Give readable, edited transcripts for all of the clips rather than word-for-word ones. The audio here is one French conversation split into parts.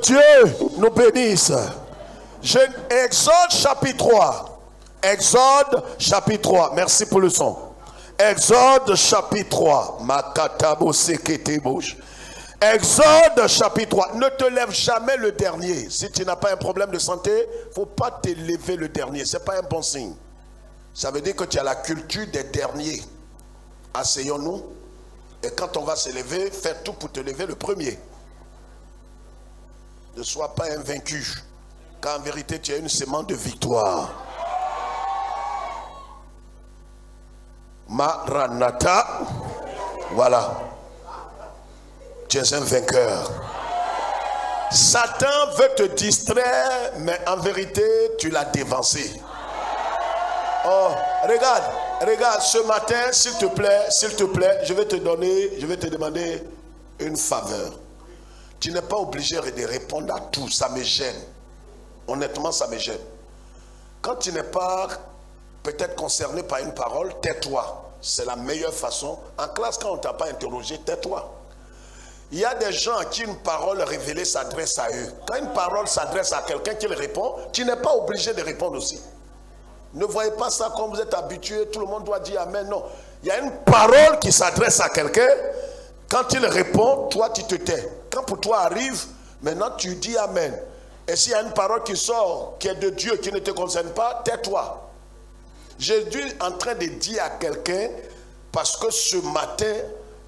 Dieu nous bénisse. Exode chapitre 3. Exode chapitre 3. Merci pour le son. Exode chapitre 3. Exode chapitre 3. Ne te lève jamais le dernier. Si tu n'as pas un problème de santé, il ne faut pas te lever le dernier. Ce n'est pas un bon signe. Ça veut dire que tu as la culture des derniers. Asseyons-nous. Et quand on va se lever, fais tout pour te lever le premier. Ne sois pas invaincu. Car en vérité, tu as une semence de victoire. Maranatha. Voilà. Tu es un vainqueur. Satan veut te distraire, mais en vérité, tu l'as dévancé. Oh, regarde, ce matin, s'il te plaît, je vais te demander une faveur. Tu n'es pas obligé de répondre à tout, ça me gêne. Honnêtement, ça me gêne. Quand tu n'es pas peut-être concerné par une parole, tais-toi. C'est la meilleure façon. En classe, quand on ne t'a pas interrogé, tais-toi. Il y a des gens à qui une parole révélée s'adresse à eux. Quand une parole s'adresse à quelqu'un qui répond, tu n'es pas obligé de répondre aussi. Ne voyez pas ça comme vous êtes habitué, tout le monde doit dire Amen. Non. Il y a une parole qui s'adresse à quelqu'un. Quand il répond, toi tu te tais. Quand pour toi arrive, maintenant tu dis Amen. Et s'il y a une parole qui sort, qui est de Dieu, qui ne te concerne pas, tais-toi. Jésus est en train de dire à quelqu'un, parce que ce matin,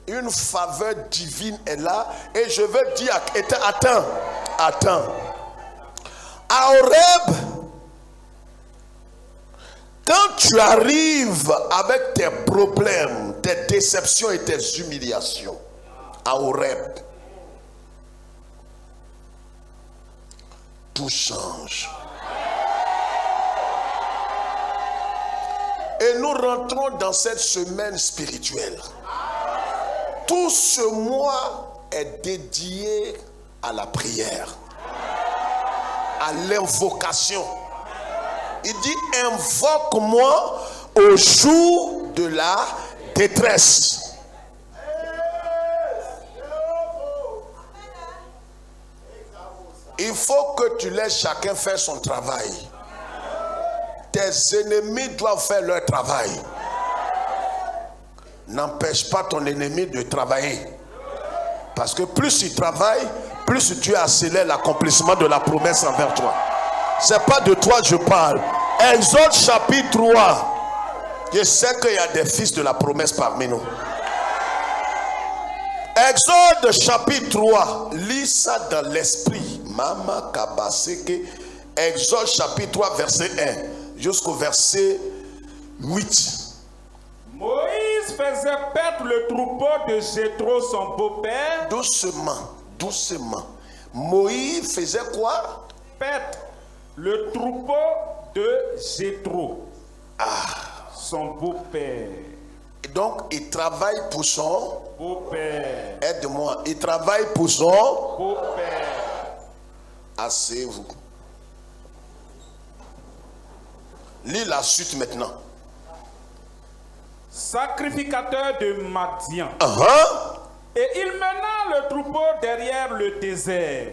une faveur divine est là, et je veux dire, attends. À Horeb, quand tu arrives avec tes problèmes, tes déceptions et tes humiliations, à Horeb, tout change. Et nous rentrons dans cette semaine spirituelle. Tout ce mois est dédié à la prière, à l'invocation. Il dit, invoque-moi au jour de la détresse. Il faut que tu laisses chacun faire son travail. Tes ennemis doivent faire leur travail. N'empêche pas ton ennemi de travailler. Parce que plus il travaille, plus Dieu accélère l'accomplissement de la promesse envers toi. C'est pas de toi que je parle. Exode chapitre 3. Je sais qu'il y a des fils de la promesse parmi nous. Exode chapitre 3. Lis ça dans l'esprit. Mama Kabaseke. Exode chapitre 3 verset 1 jusqu'au verset 8. Moïse faisait paître le troupeau de Jéthro, son beau-père. Doucement. Moïse faisait quoi? Paître le troupeau de Jéthro, son beau-père. Et donc, il travaille pour son beau-père. Aide-moi. Il travaille pour son beau-père. Asseyez-vous. Lis la suite maintenant. Sacrificateur de Madian. Et il mena le troupeau derrière le désert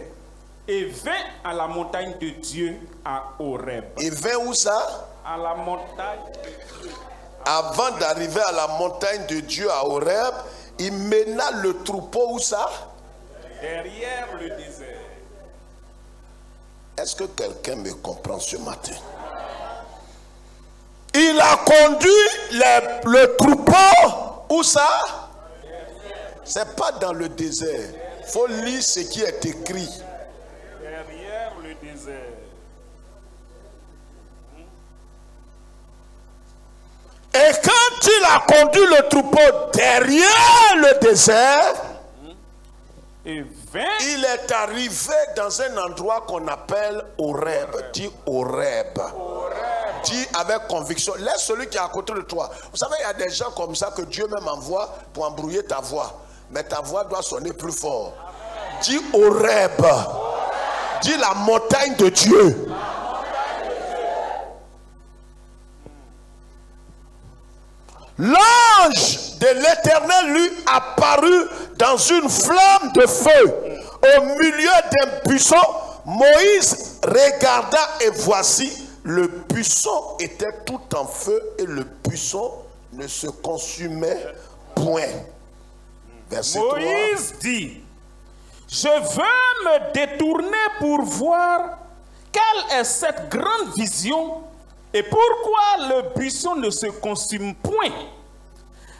et vint à la montagne de Dieu à Horeb. Il vint où ça? À la montagne de Dieu. Avant d'arriver à la montagne de Dieu à Horeb, il mena le troupeau où ça? Derrière le désert. Est-ce que quelqu'un me comprend ce matin? Il a conduit le troupeau où ça? C'est pas dans le désert. Il faut lire ce qui est écrit. Derrière le désert. Et quand il a conduit le troupeau derrière le désert, il est arrivé dans un endroit qu'on appelle Horeb. Dis Horeb. Dis avec conviction. Laisse celui qui est à côté de toi. Vous savez, il y a des gens comme ça que Dieu même envoie pour embrouiller ta voix. Mais ta voix doit sonner plus fort. Dis Horeb. Dis la montagne de Dieu. L'ange de l'Éternel lui apparut dans une flamme de feu au milieu d'un buisson. Moïse regarda et voici, le buisson était tout en feu et le buisson ne se consumait point. Verset Moïse 3. dit, je veux me détourner pour voir quelle est cette grande vision et pourquoi le buisson ne se consume point.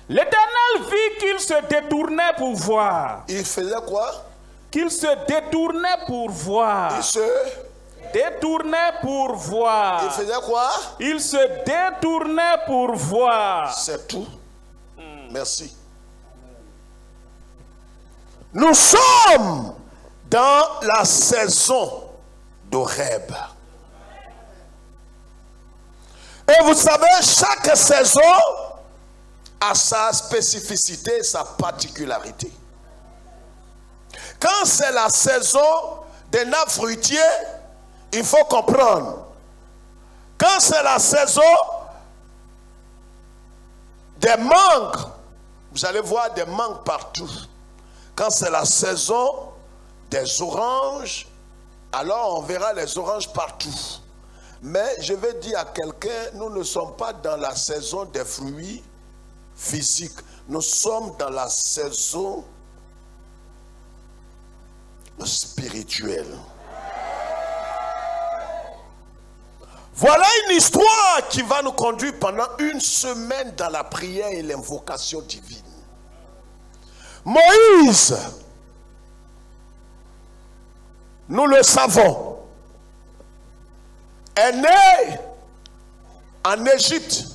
L'Éternel vit qu'il se détournait pour voir. Il faisait quoi? Qu'il se détournait pour voir. Il se détournait pour voir. Il faisait quoi? Il se détournait pour voir. C'est tout. Merci. Nous sommes dans la saison d'Horeb. Et vous savez, chaque saison a sa spécificité, sa particularité. Quand c'est la saison des nappes fruitiers, il faut comprendre. Quand c'est la saison des mangues, vous allez voir des mangues partout. Quand c'est la saison des oranges, alors on verra les oranges partout. Mais je vais dire à quelqu'un, nous ne sommes pas dans la saison des fruits physiques. Nous sommes dans la saison spirituelle. Voilà une histoire qui va nous conduire pendant une semaine dans la prière et l'invocation divine. Moïse, nous le savons, est né en Égypte.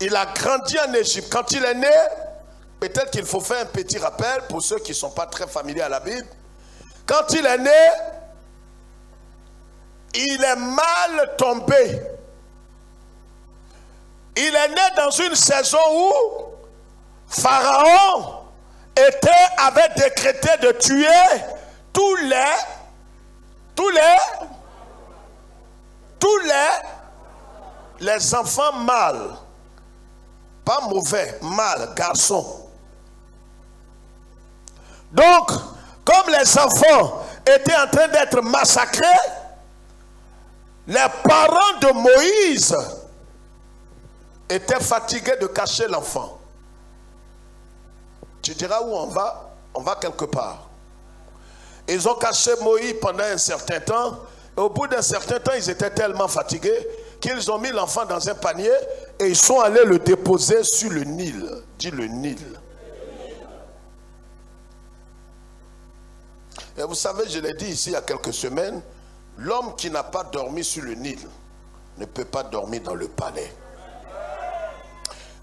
Il a grandi en Égypte. Quand il est né, peut-être qu'il faut faire un petit rappel pour ceux qui ne sont pas très familiers à la Bible. Quand il est né, il est mal tombé. Il est né dans une saison où Pharaon avait décrété de tuer tous les enfants mâles. Pas mauvais, mâles, garçons. Donc, comme les enfants étaient en train d'être massacrés, les parents de Moïse étaient fatigués de cacher l'enfant. Tu diras où on va? On va quelque part. Ils ont caché Moïse pendant un certain temps. Et au bout d'un certain temps, ils étaient tellement fatigués qu'ils ont mis l'enfant dans un panier et ils sont allés le déposer sur le Nil. Dis le Nil. Et vous savez, je l'ai dit ici il y a quelques semaines, l'homme qui n'a pas dormi sur le Nil ne peut pas dormir dans le palais.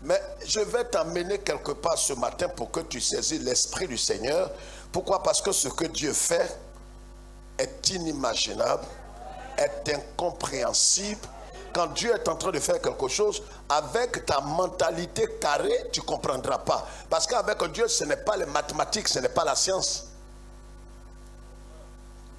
Mais je vais t'amener quelque part ce matin pour que tu saisisses l'esprit du Seigneur. Pourquoi? Parce que ce que Dieu fait est inimaginable, est incompréhensible. Quand Dieu est en train de faire quelque chose, avec ta mentalité carrée, tu ne comprendras pas. Parce qu'avec Dieu, ce n'est pas les mathématiques, ce n'est pas la science.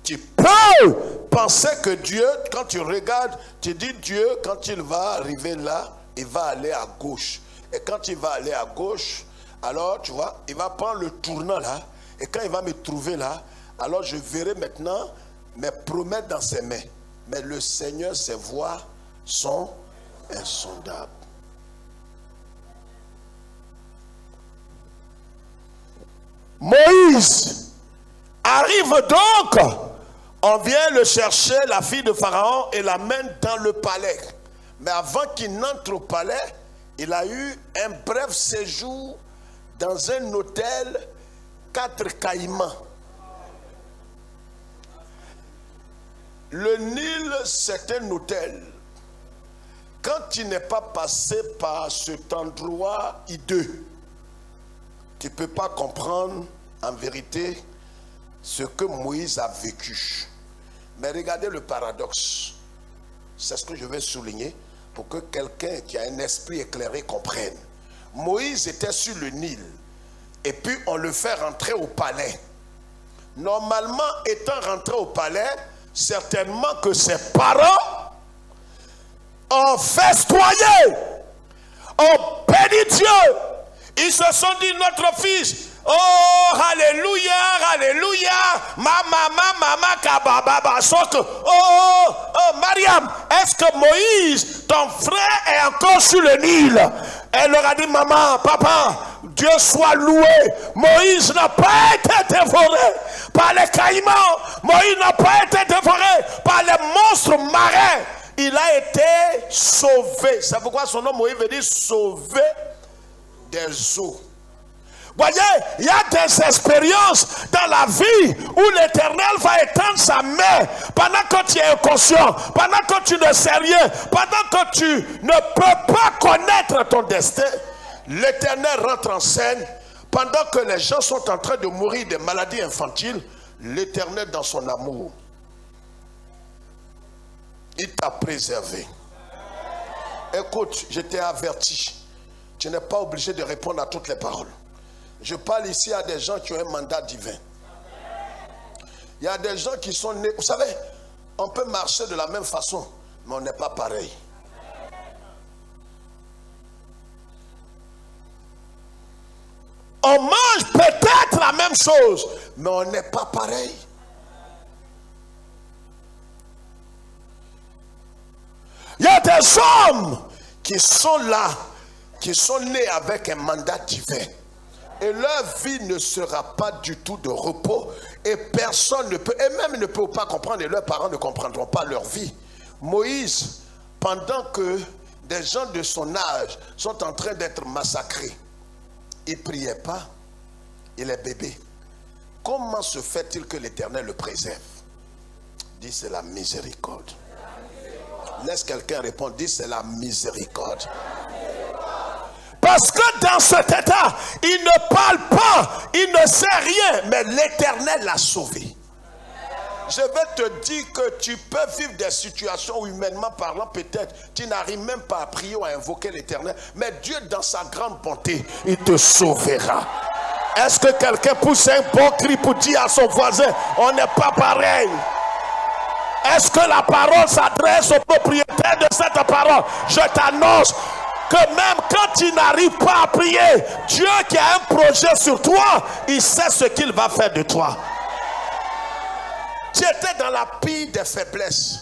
Tu peux penser que Dieu, quand tu regardes, tu dis Dieu, quand il va arriver là, il va aller à gauche. Et quand il va aller à gauche, alors tu vois, il va prendre le tournant là. Et quand il va me trouver là, alors je verrai maintenant mes promesses dans ses mains. Mais le Seigneur, ses voies sont insondables. Moïse arrive donc. On vient le chercher, la fille de Pharaon, et l'amène dans le palais. Mais avant qu'il n'entre au palais, il a eu un bref séjour dans un hôtel 4 caïmans. Le Nil, c'est un hôtel. Quand tu n'es pas passé par cet endroit hideux, tu ne peux pas comprendre en vérité ce que Moïse a vécu. Mais regardez le paradoxe. C'est ce que je vais souligner pour que quelqu'un qui a un esprit éclairé comprenne. Moïse était sur le Nil et puis on le fait rentrer au palais. Normalement, étant rentré au palais, certainement que ses parents ont festoyé, ont béni Dieu. Ils se sont dit, notre fils Oh, alléluia, alléluia. Mama, kababa, sok. Oh, Mariam, est-ce que Moïse, ton frère, est encore sur le Nil? Elle leur a dit, maman, papa, Dieu soit loué. Moïse n'a pas été dévoré par les caïmans. Moïse n'a pas été dévoré par les monstres marins. Il a été sauvé. C'est pourquoi son nom Moïse veut dire sauvé des eaux. Voyez, il y a des expériences dans la vie où l'Éternel va étendre sa main pendant que tu es inconscient, pendant que tu ne sais rien, pendant que tu ne peux pas connaître ton destin. L'Éternel rentre en scène pendant que les gens sont en train de mourir de maladies infantiles. L'Éternel, dans son amour, il t'a préservé. Écoute, je t'ai averti. Tu n'es pas obligé de répondre à toutes les paroles. Je parle ici à des gens qui ont un mandat divin. Il y a des gens qui sont nés. Vous savez, on peut marcher de la même façon, mais on n'est pas pareil. On mange peut-être la même chose, mais on n'est pas pareil. Il y a des hommes qui sont là, qui sont nés avec un mandat divin. Et leur vie ne sera pas du tout de repos. Et personne ne peut, et même ne peut pas comprendre, et leurs parents ne comprendront pas leur vie. Moïse, pendant que des gens de son âge sont en train d'être massacrés, il ne priait pas, il est bébé. Comment se fait-il que l'Éternel le préserve? Dit, c'est la miséricorde. Laisse quelqu'un répondre, dit, c'est la miséricorde. Parce que dans cet état, il ne parle pas, il ne sait rien, mais l'Éternel l'a sauvé. Je vais te dire que tu peux vivre des situations où, humainement parlant, peut-être, tu n'arrives même pas à prier ou à invoquer l'Éternel, mais Dieu, dans sa grande bonté, il te sauvera. Est-ce que quelqu'un pousse un bon cri pour dire à son voisin, on n'est pas pareil? Est-ce que la parole s'adresse au propriétaire de cette parole? Je t'annonce que même quand tu n'arrives pas à prier, Dieu qui a un projet sur toi, il sait ce qu'il va faire de toi. Tu étais dans la pire des faiblesses.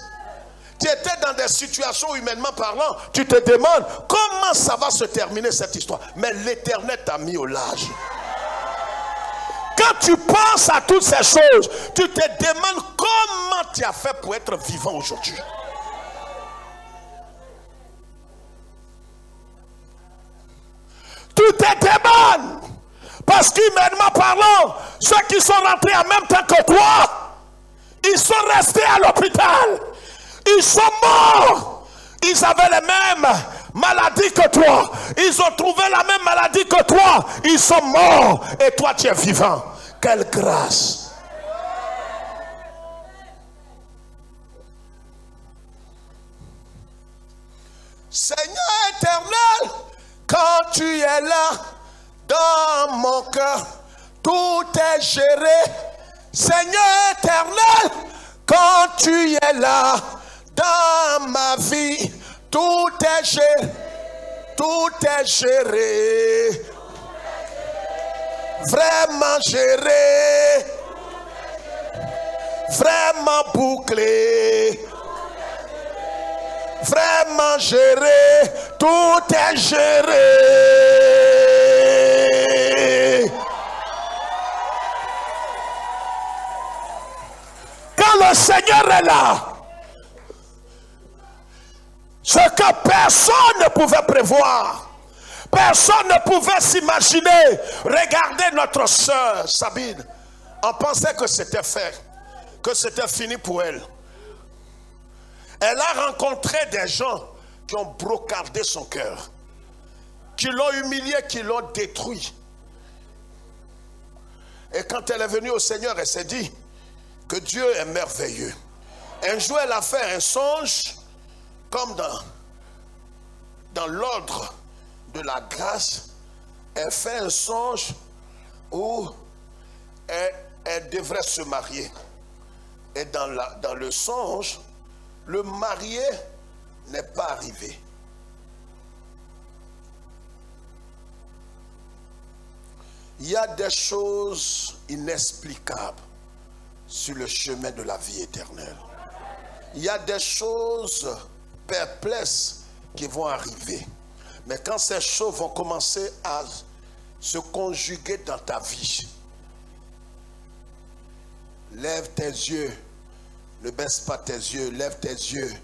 Tu étais dans des situations humainement parlant. Tu te demandes comment ça va se terminer cette histoire. Mais l'Éternel t'a mis au large. Quand tu penses à toutes ces choses, tu te demandes comment tu as fait pour être vivant aujourd'hui. Tu te demandes, parce qu'humainement parlant, ceux qui sont rentrés en même temps que toi, ils sont restés à l'hôpital. Ils sont morts. Ils avaient les mêmes maladies que toi. Ils ont trouvé la même maladie que toi. Ils sont morts. Et toi, tu es vivant. Quelle grâce. Seigneur éternel, quand tu es là, dans mon cœur, tout est géré. Seigneur éternel, quand tu es là, dans ma vie, tout est géré. Tout est géré. Vraiment géré. Vraiment bouclé. Vraiment géré. Tout est géré. Quand le Seigneur est là, ce que personne ne pouvait prévoir, personne ne pouvait s'imaginer. Regardez notre soeur Sabine, on pensait que c'était fait, que c'était fini pour elle. Elle a rencontré des gens qui ont brocardé son cœur, qui l'ont humilié, qui l'ont détruit. Et quand elle est venue au Seigneur, elle s'est dit que Dieu est merveilleux. Un jour, elle a fait un songe, comme dans l'ordre de la grâce. Elle fait un songe où elle devrait se marier. Et dans le songe, le marié n'est pas arrivé. Il y a des choses inexplicables sur le chemin de la vie éternelle. Il y a des choses perplexes qui vont arriver. Mais quand ces choses vont commencer à se conjuguer dans ta vie, lève tes yeux, ne baisse pas tes yeux, lève tes yeux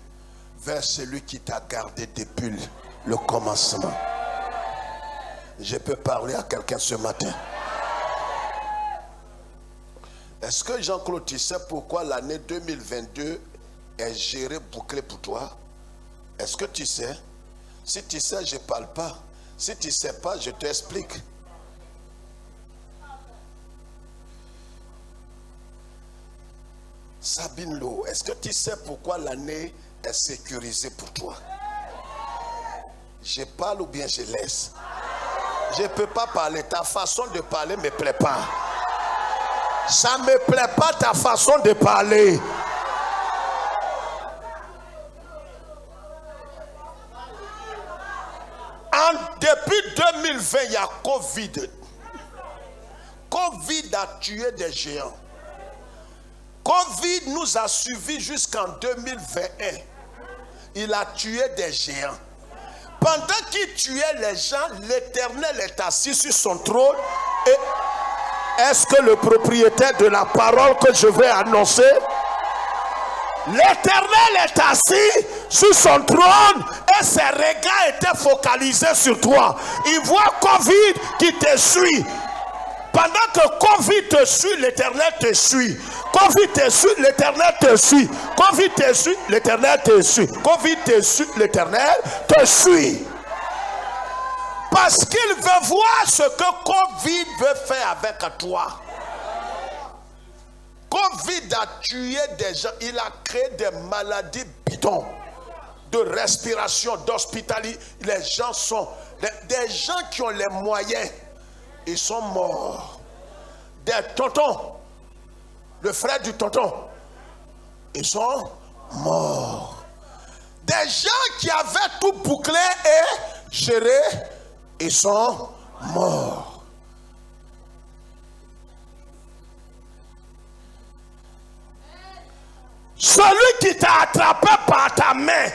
vers celui qui t'a gardé depuis le commencement. Je peux parler à quelqu'un ce matin. Est-ce que Jean-Claude, tu sais pourquoi l'année 2022 est gérée, bouclée pour toi? Est-ce que tu sais? Si tu sais, je ne parle pas. Si tu ne sais pas, je t'explique. Sabine Lo, est-ce que tu sais pourquoi l'année est sécurisée pour toi? Je parle ou bien je laisse? Je ne peux pas parler. Ta façon de parler ne me plaît pas. Ça ne me plaît pas ta façon de parler. Depuis 2020, il y a Covid. Covid a tué des géants. Covid nous a suivis jusqu'en 2021. Il a tué des géants. Pendant qu'il tuait les gens, l'Éternel est assis sur son trône. Et est-ce que le propriétaire de la parole que je vais annoncer, l'Éternel est assis sur son trône et ses regards étaient focalisés sur toi. Il voit Covid qui te suit. Pendant que Covid te suit, l'Éternel te suit. Covid te suit, l'Éternel te suit. Covid te suit, l'Éternel te suit. Covid te suit, l'Éternel te suit. Parce qu'il veut voir ce que Covid veut faire avec toi. Covid a tué des gens. Il a créé des maladies bidons de respiration, d'hospitalité. Les gens sont des gens qui ont les moyens. Ils sont morts. Des tontons, le frère du tonton, ils sont morts. Des gens qui avaient tout bouclé et géré, ils sont morts. Celui qui t'a attrapé par ta main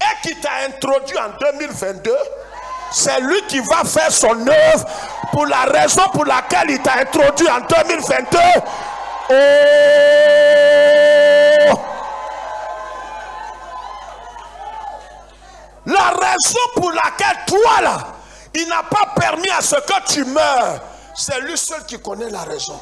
et qui t'a introduit en 2022, c'est lui qui va faire son œuvre pour la raison pour laquelle il t'a introduit en 2022. Oh! La raison pour laquelle toi là, il n'a pas permis à ce que tu meurs, c'est lui seul qui connaît la raison.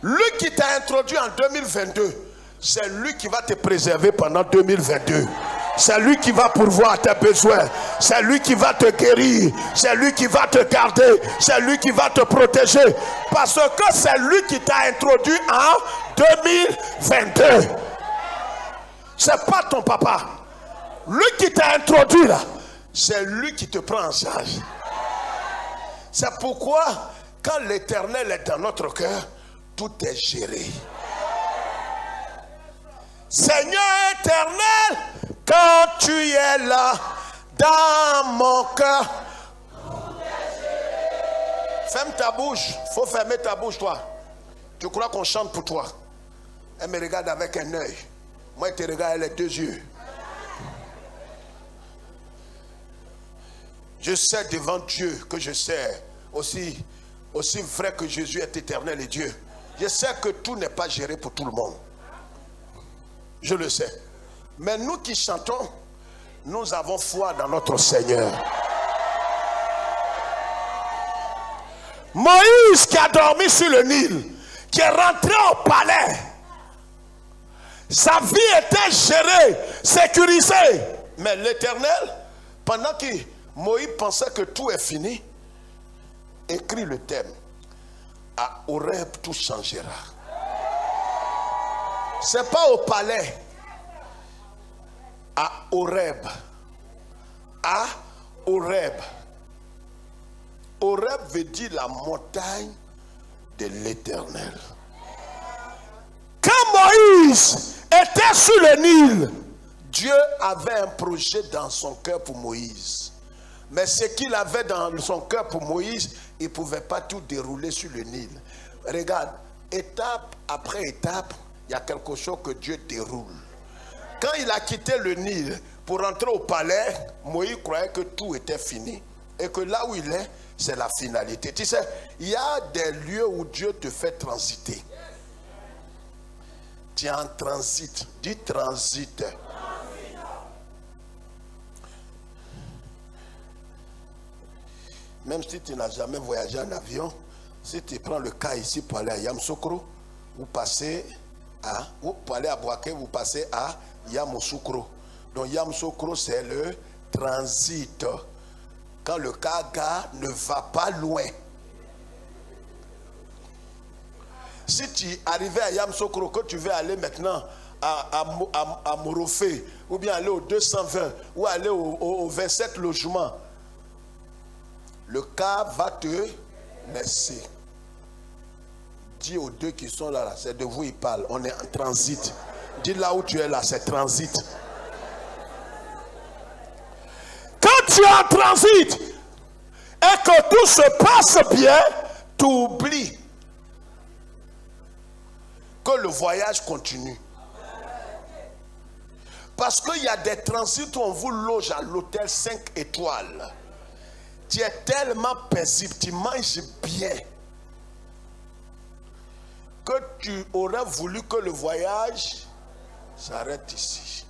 Lui qui t'a introduit en 2022, c'est lui qui va te préserver pendant 2022. C'est lui qui va pourvoir à tes besoins. C'est lui qui va te guérir. C'est lui qui va te garder. C'est lui qui va te protéger. Parce que c'est lui qui t'a introduit en 2022. C'est pas ton papa. Lui qui t'a introduit là, c'est lui qui te prend en charge. C'est pourquoi quand l'Éternel est dans notre cœur, tout est géré. Seigneur éternel, quand tu es là dans mon cœur, ferme ta bouche. Il faut fermer ta bouche, toi. Tu crois qu'on chante pour toi? Elle me regarde avec un œil. Moi, je te regarde les deux yeux. Je sais devant Dieu que je sais aussi vrai que Jésus est éternel et Dieu. Je sais que tout n'est pas géré pour tout le monde. Je le sais. Mais nous qui chantons, nous avons foi dans notre Seigneur. Moïse qui a dormi sur le Nil, qui est rentré au palais, sa vie était gérée, sécurisée. Mais l'Éternel, pendant que Moïse pensait que tout est fini, écrit le thème. À Horeb, tout changera. C'est pas au palais. À Horeb. À Horeb. Horeb veut dire la montagne de l'Éternel. Quand Moïse était sur le Nil, Dieu avait un projet dans son cœur pour Moïse. Mais ce qu'il avait dans son cœur pour Moïse, il ne pouvait pas tout dérouler sur le Nil. Regarde, étape après étape, il y a quelque chose que Dieu déroule. Quand il a quitté le Nil pour rentrer au palais, Moïse croyait que tout était fini. Et que là où il est, c'est la finalité. Tu sais, il y a des lieux où Dieu te fait transiter. Tu es en transit. Dis transit. Même si tu n'as jamais voyagé en avion, si tu prends le cas ici pour aller à Yamoussoukro, vous passez pour aller à Bouaké, vous passez à Yamoussoukro. Donc Yamoussoukro, c'est le transit. Quand le carga ne va pas loin. Si tu arrivais à Yamoussoukro, que tu veux aller maintenant à Morofé, ou bien aller au 220, ou aller au 27 logements, le car va te laisser. Dis aux deux qui sont là, c'est de vous ils parlent. On est en transit. Dis là où tu es là, c'est transit. Quand tu es en transit et que tout se passe bien, tu oublies que le voyage continue. Parce qu'il y a des transits où on vous loge à l'hôtel 5 étoiles. Tu es tellement paisible, tu manges bien, que tu aurais voulu que le voyage s'arrête ici.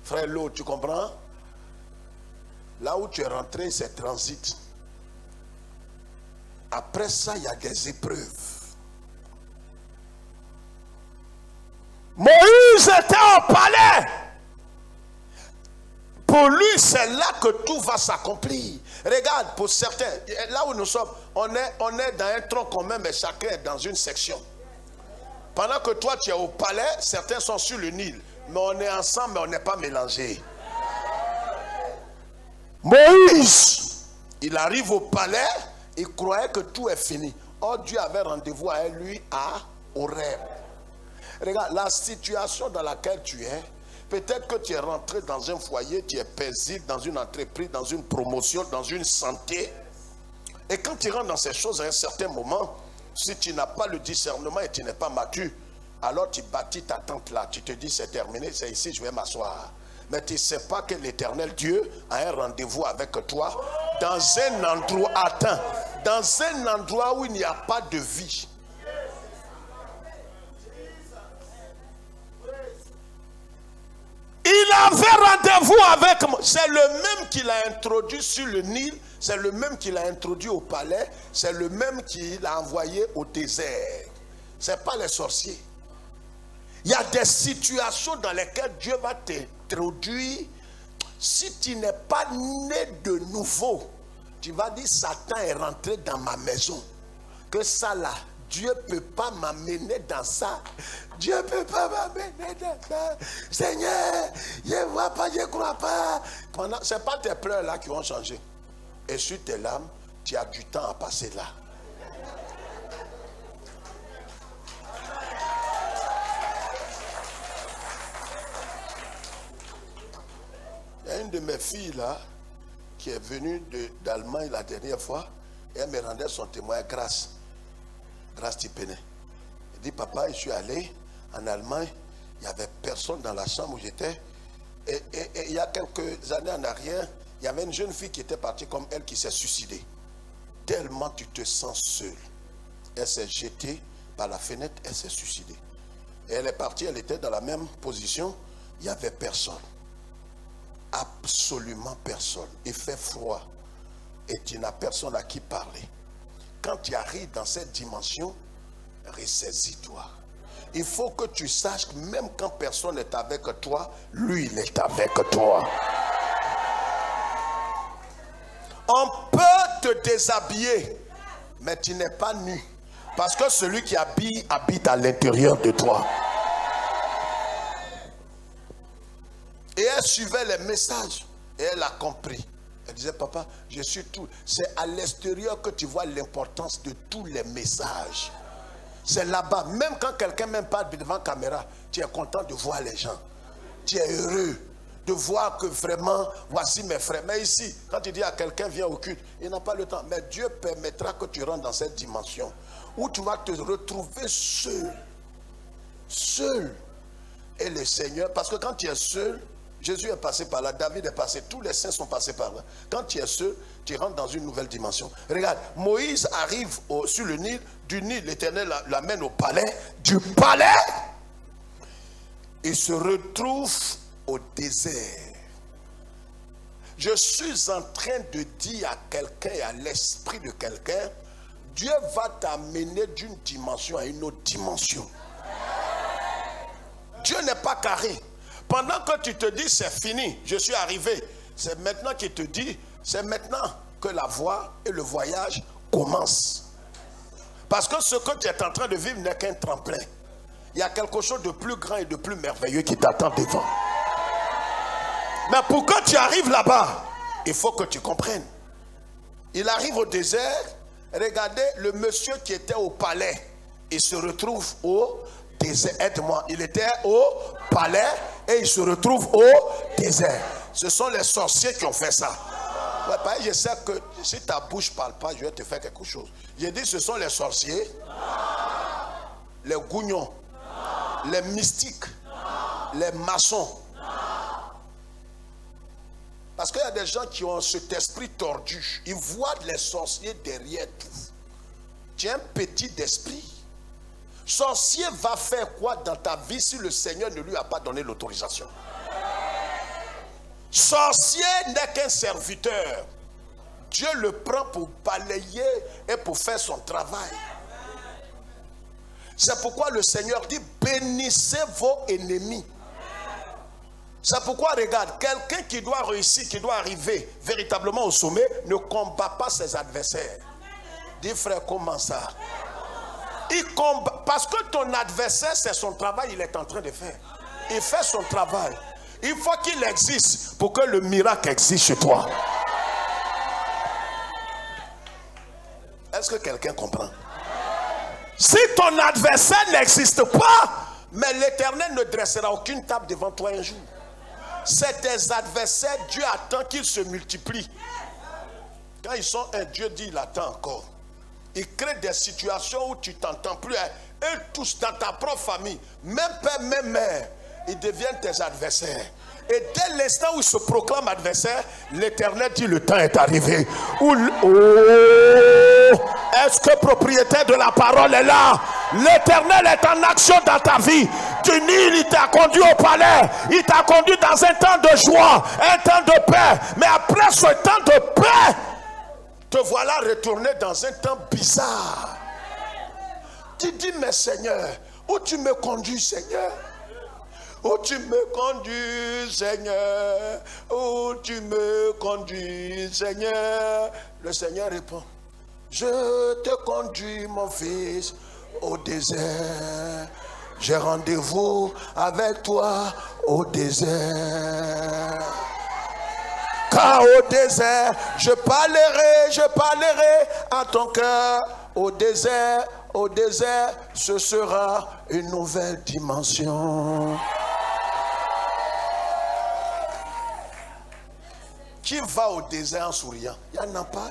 Frère Lo, tu comprends? Là où tu es rentré, c'est transit. Après ça, il y a des épreuves. Moïse était au palais. Pour lui, c'est là que tout va s'accomplir. Regarde, pour certains, là où nous sommes, on est dans un tronc commun, mais chacun est dans une section. Pendant que toi, tu es au palais, certains sont sur le Nil. Mais on est ensemble, mais on n'est pas mélangés. Moïse, il arrive au palais, il croyait que tout est fini. Or, Dieu avait rendez-vous avec lui à Horeb. Regarde, la situation dans laquelle tu es, peut-être que tu es rentré dans un foyer, tu es paisible, dans une entreprise, dans une promotion, dans une santé. Et quand tu rentres dans ces choses à un certain moment, si tu n'as pas le discernement et tu n'es pas mature, alors tu bâtis ta tente là. Tu te dis c'est terminé, c'est ici, je vais m'asseoir. Mais tu ne sais pas que l'Éternel Dieu a un rendez-vous avec toi dans un endroit, dans un endroit où il n'y a pas de vie. Il avait rendez-vous avec moi. C'est le même qui l'a introduit sur le Nil. C'est le même qui l'a introduit au palais. C'est le même qui l'a envoyé au désert. Ce n'est pas les sorciers. Il y a des situations dans lesquelles Dieu va t'introduire. Si tu n'es pas né de nouveau, tu vas dire Satan est rentré dans ma maison. Que ça là, Dieu ne peut pas m'amener dans ça. Dieu ne peut pas m'amener dans ça. Seigneur, je ne vois pas, je ne crois pas. Ce n'est pas tes pleurs là qui vont changer. Et sur tes larmes, tu as du temps à passer là. Il y a une de mes filles là, qui est venue d'Allemagne la dernière fois, et elle me rendait son témoin Grâce Tipenet. Elle dit, papa, je suis allé en Allemagne, il n'y avait personne dans la chambre où j'étais. Et il y a quelques années en arrière, il y avait une jeune fille qui était partie comme elle qui s'est suicidée. Tellement tu te sens seule. Elle s'est jetée par la fenêtre, elle s'est suicidée. Et elle est partie, elle était dans la même position, il n'y avait personne. Absolument personne. Il fait froid et tu n'as personne à qui parler. Quand tu arrives dans cette dimension, ressaisis-toi. Il faut que tu saches que même quand personne n'est avec toi, lui il est avec toi. On peut te déshabiller, mais tu n'es pas nu. Parce que celui qui habille habite à l'intérieur de toi. Et elle suivait les messages. Et elle a compris. Elle disait, papa, je suis tout. C'est à l'extérieur que tu vois l'importance de tous les messages. C'est là-bas. Même quand quelqu'un même parle devant la caméra, tu es content de voir les gens. Tu es heureux. de voir que vraiment, voici mes frères. Mais ici, quand tu dis à quelqu'un, viens au culte, il n'a pas le temps. Mais Dieu permettra que tu rentres dans cette dimension où tu vas te retrouver seul. Seul. Et le Seigneur, parce que quand tu es seul, Jésus est passé par là, David est passé, tous les saints sont passés par là. Quand tu es seul, tu rentres dans une nouvelle dimension. Regarde, Moïse arrive sur le Nil, du Nil, l'Éternel l'amène au palais, du palais, il se retrouve au désert. Je suis en train de dire à quelqu'un, à l'esprit de quelqu'un, Dieu va t'amener d'une dimension à une autre dimension. Dieu n'est pas carré. Pendant que tu te dis c'est fini, je suis arrivé, c'est maintenant qu'il te dit, c'est maintenant que la voie et le voyage commencent. Parce que ce que tu es en train de vivre n'est qu'un tremplin. Il y a quelque chose de plus grand et de plus merveilleux qui t'attend devant. Mais pour que tu arrives là-bas, il faut que tu comprennes. Il arrive au désert, regardez le monsieur qui était au palais, il se retrouve au désert. Aide-moi, il était au palais et il se retrouve au désert. Ce sont les sorciers qui ont fait ça. Ouais, je sais que si ta bouche ne parle pas, je vais te faire quelque chose. J'ai dit ce sont les sorciers, les gougnons, les mystiques, les maçons. Parce qu'il y a des gens qui ont cet esprit tordu. Ils voient les sorciers derrière tout. Tu es un petit d'esprit. Sorcier va faire quoi dans ta vie si le Seigneur ne lui a pas donné l'autorisation? Sorcier n'est qu'un serviteur. Dieu le prend pour balayer et pour faire son travail. C'est pourquoi le Seigneur dit bénissez vos ennemis. C'est pourquoi regarde, quelqu'un qui doit réussir, qui doit arriver véritablement au sommet, ne combat pas ses adversaires. Dis frère, comment ça? Il combat, parce que ton adversaire, c'est son travail, il est en train de faire. Il fait son travail. Il faut qu'il existe pour que le miracle existe chez toi. Est-ce que quelqu'un comprend? Si ton adversaire n'existe pas, mais l'Éternel ne dressera aucune table devant toi un jour. C'est tes adversaires, Dieu attend qu'ils se multiplient. Quand ils sont un, Dieu dit il attend encore. Il crée des situations où tu t'entends plus. Eux tous dans ta propre famille, même père, même mère, ils deviennent tes adversaires. Et dès l'instant où ils se proclament adversaires, l'Éternel dit le temps est arrivé. Est-ce que propriétaire de la parole est là? L'Éternel est en action dans ta vie. Du Nil, il t'a conduit au palais. Il t'a conduit dans un temps de joie, un temps de paix. Mais après ce temps de paix, te voilà retourné dans un temps bizarre. Tu dis, mais Seigneur, où tu me conduis, Seigneur? Où tu me conduis, Seigneur? Où tu me conduis, Seigneur? Le Seigneur répond, je te conduis, mon fils, au désert. J'ai rendez-vous avec toi au désert. Car au désert, je parlerai à ton cœur. Au désert, ce sera une nouvelle dimension. Qui va au désert en souriant? Il n'y en a pas.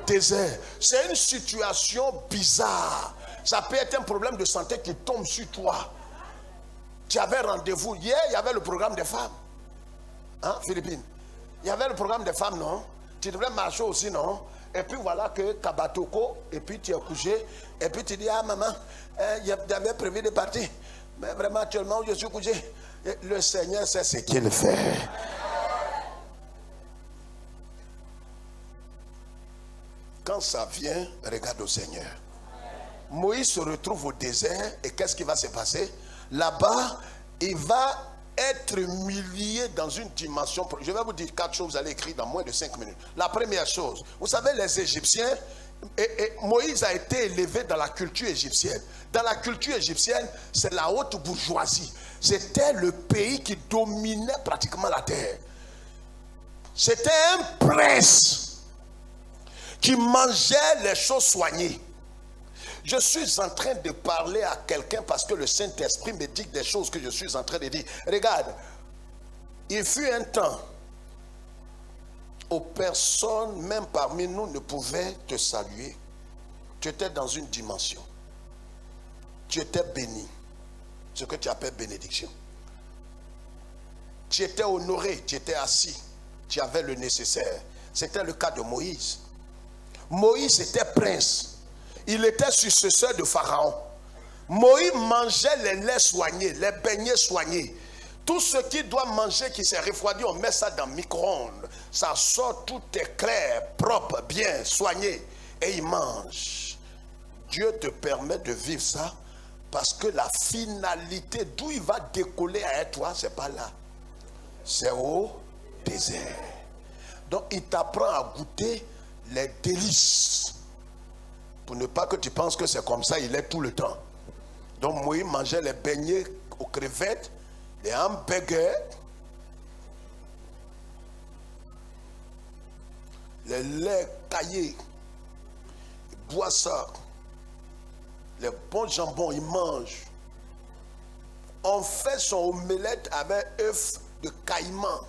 Désert, c'est une situation bizarre. Ça peut être un problème de santé qui tombe sur toi. Tu avais rendez-vous. Hier, il y avait le programme des femmes. Hein, Philippines? Il y avait le programme des femmes, non? Tu devrais marcher aussi, non? Et puis voilà que Kabatoko, et puis tu es couché. Et puis tu dis, ah maman, j'avais prévu de partir. Mais vraiment, actuellement, je suis couché. Le Seigneur sait ce qu'il fait. Quand ça vient, regarde au Seigneur. Moïse se retrouve au désert et qu'est-ce qui va se passer? Là-bas, il va être humilié dans une dimension. Je vais vous dire 4 choses, vous allez écrire dans moins de 5 minutes. La première chose, vous savez, les Égyptiens, et Moïse a été élevé dans la culture égyptienne. Dans la culture égyptienne, c'est la haute bourgeoisie. C'était le pays qui dominait pratiquement la terre. C'était un prince qui mangeait les choses soignées. Je suis en train de parler à quelqu'un parce que le Saint-Esprit me dit des choses que je suis en train de dire. Regarde, Il fut un temps où personne, même parmi nous, ne pouvait te saluer. Tu étais dans une dimension. Tu étais béni. Ce que tu appelles bénédiction. Tu étais honoré, tu étais assis. Tu avais le nécessaire. C'était le cas de Moïse. Moïse était prince. Il était successeur de Pharaon. Moïse mangeait les laits soignés, les beignets soignés. Tout ce qui doit manger, qui s'est refroidi, on met ça dans le micro-ondes. Ça sort, tout est clair, propre, bien, soigné. Et il mange. Dieu te permet de vivre ça parce que la finalité d'où il va décoller à toi, c'est pas là. C'est au désert. Donc il t'apprend à goûter les délices. Pour ne pas que tu penses que c'est comme ça, il est tout le temps. Donc Moïse mangeait les beignets aux crevettes, les hamburgers, les laits caillés. Il boit ça. Les bons jambons, il mange. On fait son omelette avec œuf de caïman.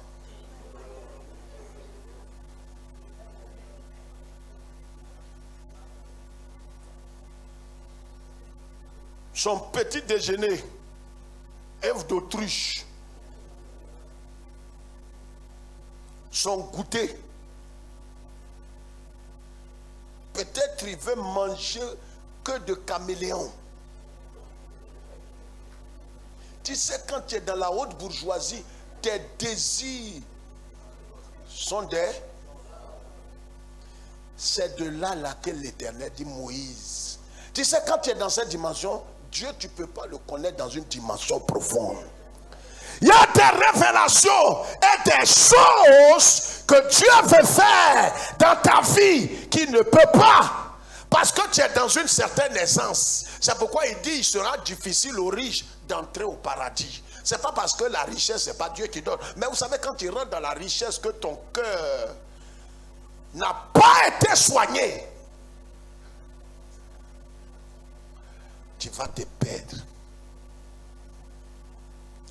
Son petit déjeuner, œuf d'autruche. Son goûter. Peut-être il veut manger que de caméléons. Tu sais, quand tu es dans la haute bourgeoisie, tes désirs sont des... C'est de là laquelle l'Éternel dit Moïse. Tu sais, quand tu es dans cette dimension, Dieu, tu ne peux pas le connaître dans une dimension profonde. Il y a des révélations et des choses que Dieu veut faire dans ta vie qui ne peut pas. Parce que tu es dans une certaine essence. C'est pourquoi il dit il sera difficile aux riches d'entrer au paradis. Ce n'est pas parce que la richesse, ce n'est pas Dieu qui donne. Mais vous savez, quand tu rentres dans la richesse, que ton cœur n'a pas été soigné, tu vas te perdre.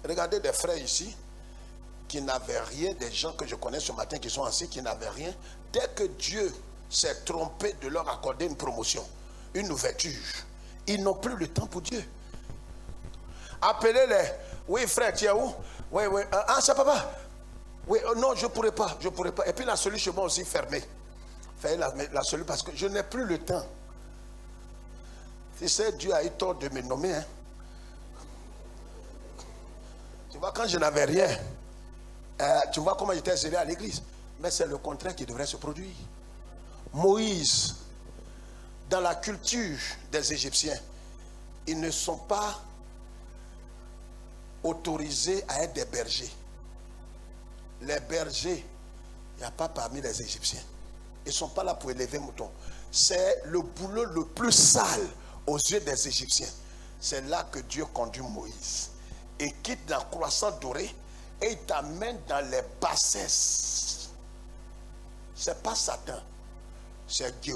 Regardez des frères ici qui n'avaient rien, des gens que je connais ce matin qui sont assis, qui n'avaient rien. Dès que Dieu s'est trompé de leur accorder une promotion, une ouverture, ils n'ont plus le temps pour Dieu. Appelez-les. Oui frère, tu es où? Oui, oui. Ah, c'est papa. Oui, non, je ne pourrais pas. Je pourrais pas. Et puis la cellule chez moi aussi fermée. Faites la cellule parce que je n'ai plus le temps. Tu sais, Dieu a eu tort de me nommer. Hein. Tu vois, quand je n'avais rien, tu vois comment j'étais zélé à l'église. Mais c'est le contraire qui devrait se produire. Moïse, dans la culture des Égyptiens, ils ne sont pas autorisés à être des bergers. Les bergers, il n'y a pas parmi les Égyptiens. Ils ne sont pas là pour élever moutons. C'est le boulot le plus sale aux yeux des Égyptiens. C'est là que Dieu conduit Moïse. Et quitte la croissance dorée et il t'amène dans les bassesses. Ce n'est pas Satan, c'est Dieu.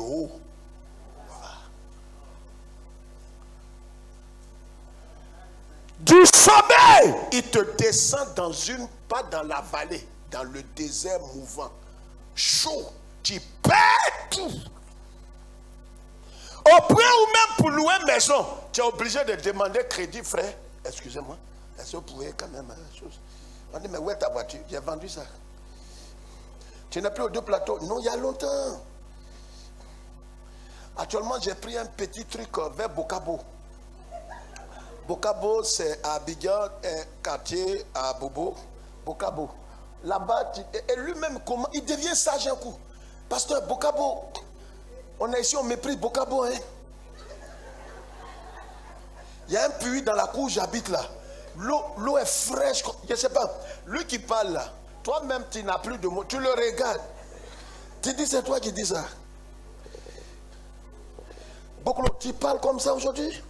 Du sommet, il te descend dans une, pas dans la vallée, dans le désert mouvant, chaud, tu perds tout. Au point où même pour louer une maison, tu es obligé de demander crédit, frère. Excusez-moi, est-ce que vous pouvez quand même chose? On dit, mais où est ta voiture? J'ai vendu ça. Tu n'es plus aux deux plateaux? Non, il y a longtemps. Actuellement, j'ai pris un petit truc vers Bokabo. Bokabo, c'est à Abidjan, un quartier à Bobo. Bokabo. Là-bas, et lui-même, comment il devient sage un coup. Pasteur, Bokabo, on est ici, on méprise Bokabo. Hein? Il y a un puits dans la cour où j'habite là. L'eau est fraîche, je ne sais pas. Lui qui parle là, toi-même, tu n'as plus de mots. Tu le regardes. Tu dis, c'est toi qui dis ça. Bokolo, tu parles comme ça aujourd'hui?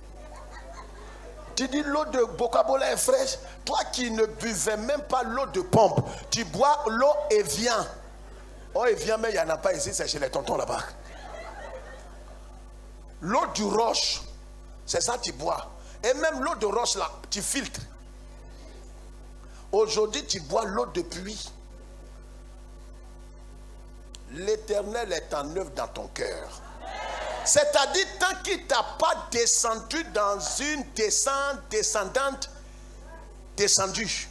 Tu dis l'eau de Bokabo là est fraîche. Toi qui ne buvais même pas l'eau de pompe, tu bois l'eau et vient. Oh, et vient, mais il n'y en a pas ici, c'est chez les tontons là-bas. L'eau du roche, c'est ça tu bois. Et même l'eau de roche là, tu filtres. Aujourd'hui, tu bois l'eau de pluie. L'Éternel est en œuvre dans ton cœur. C'est-à-dire, tant qu'il ne t'a pas descendu dans une descente descendante, descendu.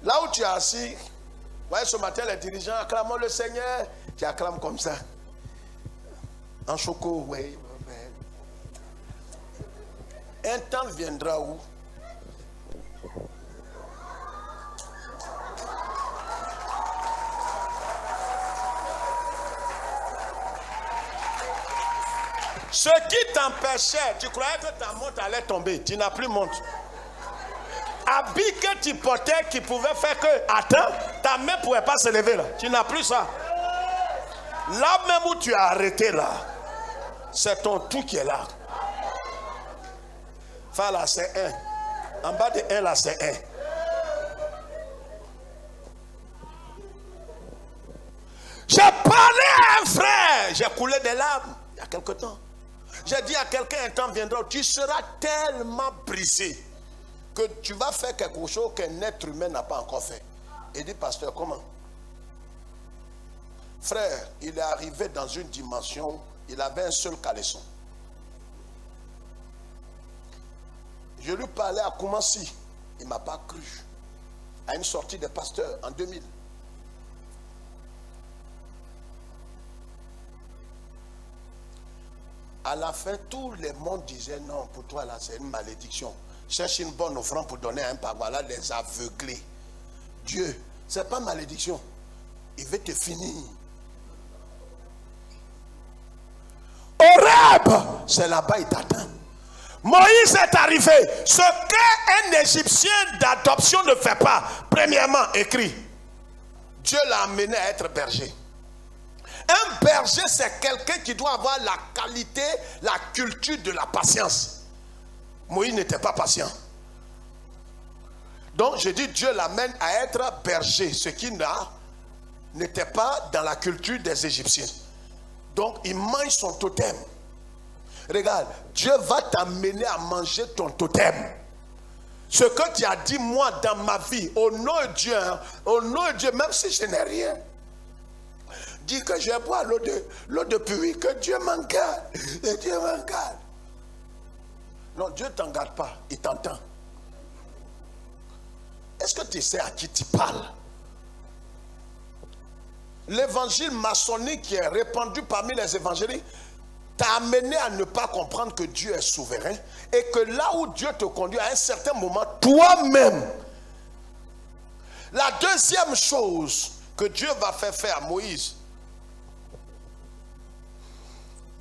Là où tu es assis, voyez ce matin les dirigeants acclamons le Seigneur, tu acclames comme ça. En choco, oui. Un temps viendra où ce qui t'empêchait, tu croyais que ta montre allait tomber, tu n'as plus montre. Habit que tu portais qui pouvait faire que, attends, ta main ne pouvait pas se lever là. Tu n'as plus ça. Là même où tu as arrêté là, c'est ton tout qui est là. Enfin là c'est 1. En bas de 1 là c'est 1. J'ai parlé à un frère, j'ai coulé des larmes il y a quelque temps. J'ai dit à quelqu'un, un temps viendra où tu seras tellement brisé que tu vas faire quelque chose qu'un être humain n'a pas encore fait. Et dit, pasteur, comment? Frère, il est arrivé dans une dimension, il avait un seul caleçon. Je lui parlais à Koumassi, il ne m'a pas cru. À une sortie de pasteur en 2000. À la fin, tout le monde disait non, pour toi là, c'est une malédiction. Cherche une bonne offrande pour donner à un papa, voilà les aveuglés. Dieu, c'est pas malédiction. Il veut te finir. Horeb, c'est là-bas, il t'attend. Moïse est arrivé. Ce qu'un Égyptien d'adoption ne fait pas, premièrement, écrit. Dieu l'a amené à être berger. Un berger, c'est quelqu'un qui doit avoir la qualité, la culture de la patience. Moïse n'était pas patient. Donc, je dis, Dieu l'amène à être berger, ce qui n'était pas dans la culture des Égyptiens. Donc, il mange son totem. Regarde, Dieu va t'amener à manger ton totem. Ce que tu as dit, moi, dans ma vie, au nom de Dieu, même si je n'ai rien, dis que je bois l'eau de pluie, que Dieu m'en garde, et Dieu m'en garde. Non, Dieu ne t'en garde pas, il t'entend. Est-ce que tu sais à qui tu parles? L'évangile maçonnique qui est répandu parmi les évangéliques t'a amené à ne pas comprendre que Dieu est souverain et que là où Dieu te conduit à un certain moment, toi-même. La deuxième chose que Dieu va faire à Moïse,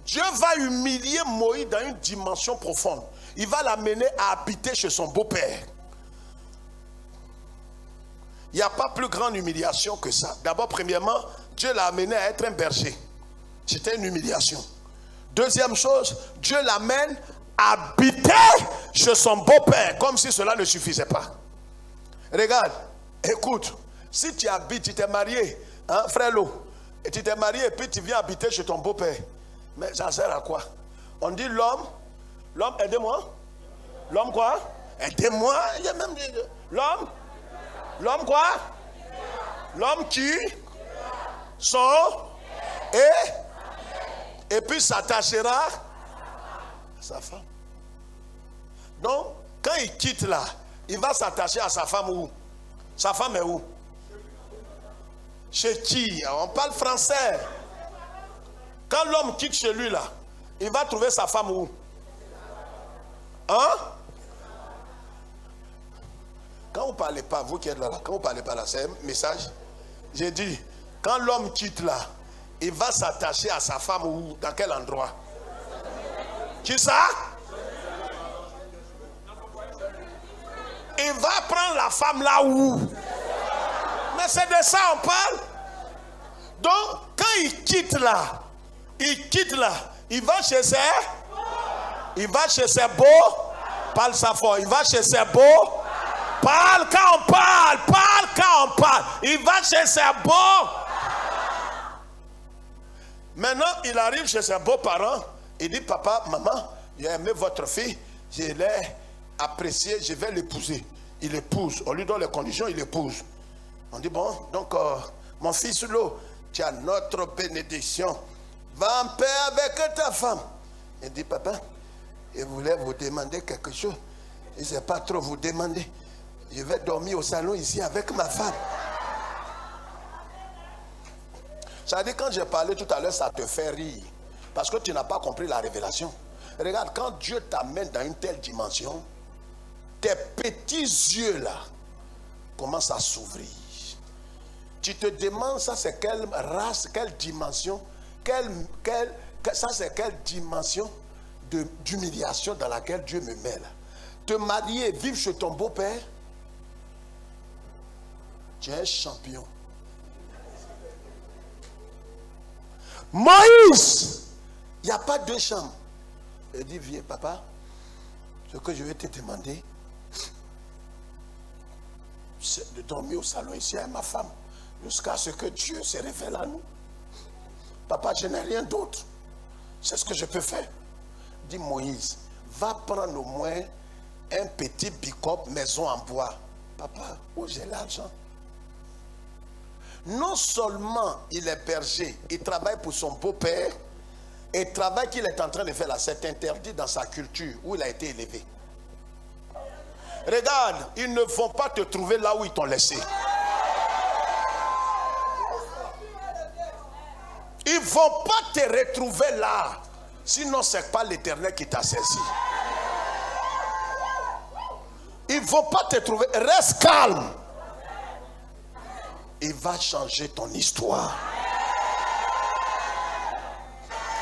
Dieu va humilier Moïse dans une dimension profonde. Il va l'amener à habiter chez son beau-père. Il n'y a pas plus grande humiliation que ça. D'abord, premièrement, Dieu l'a amené à être un berger. C'était une humiliation. Deuxième chose, Dieu l'amène à habiter chez son beau-père, comme si cela ne suffisait pas. Regarde, écoute, si tu habites, tu t'es marié, hein, frère Lo, et tu t'es marié et puis tu viens habiter chez ton beau-père. Mais ça sert à quoi? On dit l'homme, aidez-moi. L'homme quoi? Aidez-moi. Il y a même l'homme quoi? L'homme qui son et puis s'attachera à sa femme. Donc, quand il quitte là, il va s'attacher à sa femme où? Sa femme est où? Chez qui? On parle français. Quand l'homme quitte chez lui là, il va trouver sa femme où? Hein? Quand vous ne parlez pas, vous qui êtes là, quand vous ne parlez pas là, c'est un message. J'ai dit, quand l'homme quitte là, il va s'attacher à sa femme où? Dans quel endroit? Qui ça? Il va prendre la femme là où? Mais c'est de ça on parle. Donc, quand il quitte là, il va chez ses beaux, parle ça fort, il va chez ses beaux, parle quand on parle, il va chez ses beaux. Maintenant, il arrive chez ses beaux-parents, il dit, papa, maman, j'ai aimé votre fille, je l'ai appréciée, je vais l'épouser. Il épouse, on lui donne les conditions, il épouse. On dit bon, donc mon fils Lo, tu as notre bénédiction. Va en paix avec ta femme. Il dit papa, je voulais vous demander quelque chose. Je ne sais pas trop vous demander. Je vais dormir au salon ici avec ma femme. Ça veut dire quand j'ai parlé tout à l'heure, ça te fait rire. Parce que tu n'as pas compris la révélation. Regarde, quand Dieu t'amène dans une telle dimension, tes petits yeux là commencent à s'ouvrir. Tu te demandes, ça c'est quelle race, quelle dimension, ça c'est quelle dimension d'humiliation dans laquelle Dieu me met là. Te marier, vivre chez ton beau-père, tu es un champion. Moïse, il n'y a pas deux chambres. Il dit, viens papa, ce que je vais te demander, c'est de dormir au salon ici avec ma femme, jusqu'à ce que Dieu se révèle à nous. Papa, je n'ai rien d'autre. C'est ce que je peux faire. Dit Moïse, va prendre au moins un petit bicoque maison en bois. Papa, où j'ai l'argent? Non seulement il est berger, il travaille pour son beau-père, et le travail qu'il est en train de faire là, c'est interdit dans sa culture où il a été élevé. Regarde, ils ne vont pas te trouver là où ils t'ont laissé. Ils ne vont pas te retrouver là. Sinon, ce n'est pas l'Éternel qui t'a saisi. Ils ne vont pas te trouver. Reste calme. Il va changer ton histoire.